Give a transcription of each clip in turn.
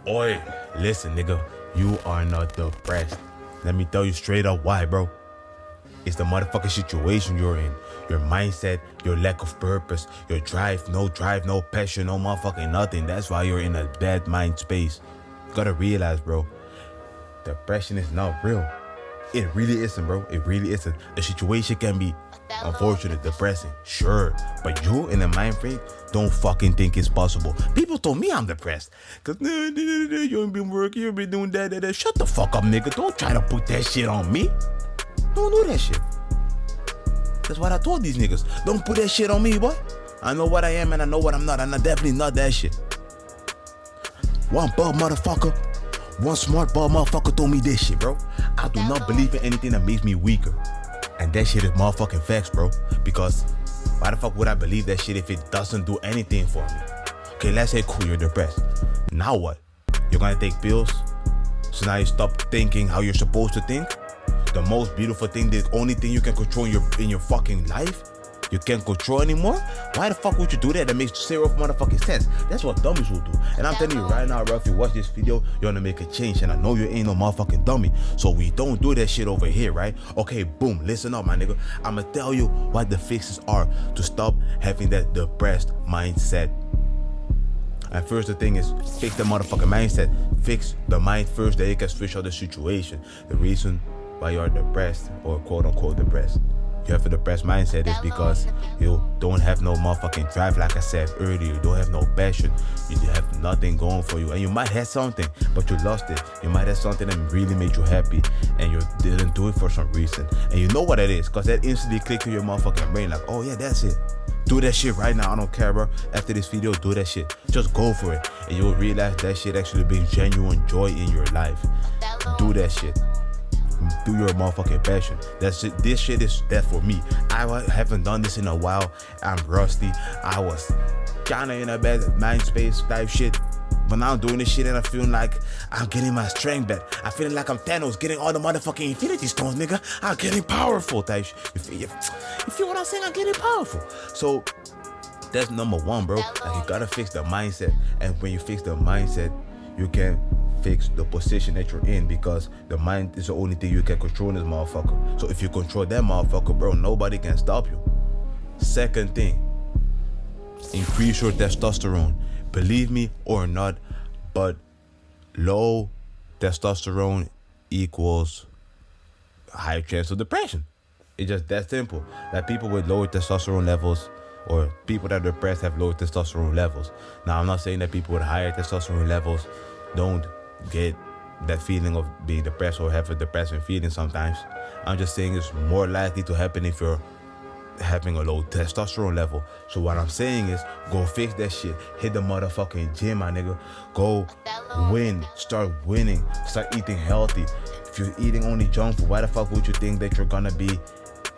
Oi, listen, nigga, you are not depressed. Let me tell you straight up why, bro. It's the motherfucking situation you're in. Your mindset, your lack of purpose, your drive, no passion, no motherfucking nothing. That's why you're in a bad mind space. You gotta realize, bro, depression is not real. It really isn't, bro. It really isn't. The situation can be unfortunate, depressing, sure, but you in the mind frame don't fucking think it's possible. People told me I'm depressed cause you ain't been working, you been doing that. Shut the fuck up, nigga. Don't try to put that shit on me. Don't do that shit. That's what I told these niggas. Don't put that shit on me, boy. I know what I am and I know what I'm not, and I'm definitely not that shit. One bald motherfucker, one smart bald motherfucker told me this shit, bro. I do not believe in anything that makes me weaker. And that shit is motherfucking facts, bro. Because why the fuck would I believe that shit if it doesn't do anything for me? Okay, let's say cool, you're depressed. Now what? You're gonna take pills? So now you stop thinking how you're supposed to think? The most beautiful thing, the only thing you can control in your fucking life, you can't control anymore? Why the fuck would you do that? That makes zero motherfucking sense. That's what dummies will do. And I'm telling you right now, bro, if you watch this video, you're gonna make a change. And I know you ain't no motherfucking dummy. So we don't do that shit over here, right? Okay, boom, listen up, my nigga. I'ma tell you what the fixes are to stop having that depressed mindset. And first the thing is, fix the motherfucking mindset. Fix the mind first, then you can switch out the situation. The reason why you're depressed, or quote unquote depressed, you have a depressed mindset is because you don't have no motherfucking drive, like I said earlier. You don't have no passion. You have nothing going for you. And you might have something, but you lost it. You might have something that really made you happy, and you didn't do it for some reason. And you know what it is, because that instantly clicked to your motherfucking brain, like, oh yeah, that's it. Do that shit right now. I don't care, bro. After this video, do that shit. Just go for it. And you'll realize that shit actually brings genuine joy in your life. Do that shit. Do your motherfucking passion. That's it. This shit is that for me. I haven't done this in a while. I'm rusty. I was kinda in a bad mind space type shit, but now I'm doing this shit and I'm feeling like I'm getting my strength back. I'm feeling like I'm Thanos getting all the motherfucking Infinity Stones, nigga. I'm getting powerful type shit. You feel what I'm saying? I'm getting powerful. So that's number one, bro. Like, you gotta fix the mindset. And when you fix the mindset, you can fix the position that you're in, because the mind is the only thing you can control in this motherfucker. So if you control that motherfucker, bro, nobody can stop you. Second thing, increase your testosterone. Believe me or not, but low testosterone equals higher chance of depression. It's just that simple. Like, people with lower testosterone levels, or people that are depressed, have lower testosterone levels. Now, I'm not saying that people with higher testosterone levels don't get that feeling of being depressed or have a depressing feeling sometimes. I'm just saying it's more likely to happen if you're having a low testosterone level. So what I'm saying is, go fix that shit. Hit the motherfucking gym, my nigga. Go win. Start winning. Start eating healthy. If you're eating only junk food, why the fuck would you think that you're gonna be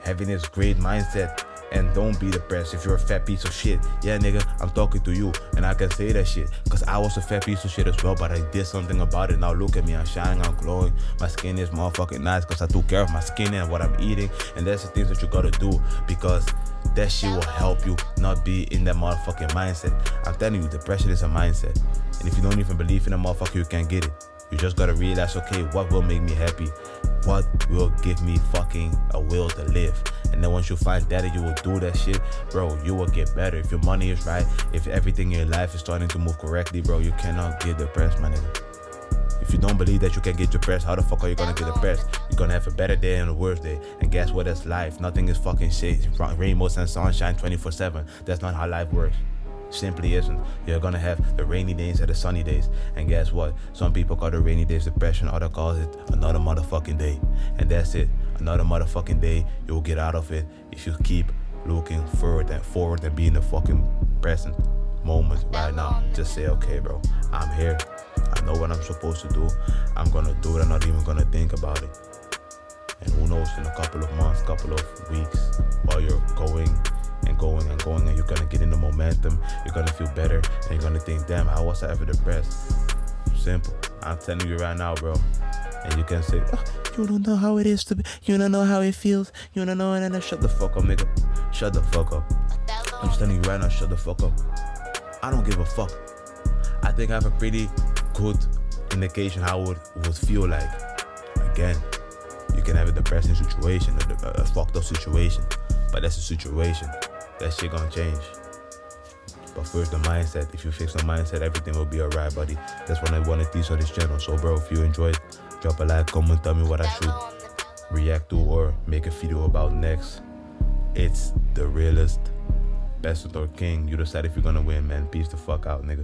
having this great mindset? And don't be depressed if you're a fat piece of shit. Yeah, nigga, I'm talking to you, and I can say that shit, because I was a fat piece of shit as well, but I did something about it. Now look at me, I'm shining, I'm glowing. My skin is motherfucking nice because I took care of my skin and what I'm eating. And that's the things that you gotta do, because that shit will help you not be in that motherfucking mindset. I'm telling you, depression is a mindset. And if you don't even believe in a motherfucker, you can't get it. You just gotta realize, okay, what will make me happy? What will give me fucking a will to live? And then once you find that, you will do that shit, bro, you will get better. If your money is right, if everything in your life is starting to move correctly, bro, you cannot get depressed, my nigga. If you don't believe that you can get depressed, how the fuck are you gonna get depressed? You're gonna have a better day and a worse day. And guess what? That's life. Nothing is fucking shit. Rainbows and sunshine 24/7. That's not how life works. Simply isn't. You're gonna have the rainy days and the sunny days. And guess what? Some people call the rainy days depression, others call it another motherfucking day. And that's it. Another motherfucking day. You'll get out of it if you keep looking forward and be in the fucking present moment right now. Just say, okay, bro, I'm here. I know what I'm supposed to do. I'm gonna do it. I'm not even gonna think about it. And who knows, in a couple of months, couple of weeks, while you're going and you're gonna get in the momentum, you're gonna feel better, and you're gonna think, damn, how was I ever depressed? Simple. I'm telling you right now, bro. And you can say, oh, you don't know how it is to be, you don't know how it feels, you don't know, and then shut the fuck up, nigga. Shut the fuck up. I'm just telling you right now, shut the fuck up. I don't give a fuck. I think I have a pretty good indication how it would feel like. Again, you can have a depressing situation, a fucked up situation, but that's a situation. That shit gonna change. But first, the mindset. If you fix the mindset, everything will be alright, buddy. That's what I want to teach on this channel. So, bro, if you enjoyed, drop a like, comment, tell me what I should react to or make a video about next. It's DaRealest, Peasant or King. You decide if you're gonna win, man. Peace the fuck out, nigga.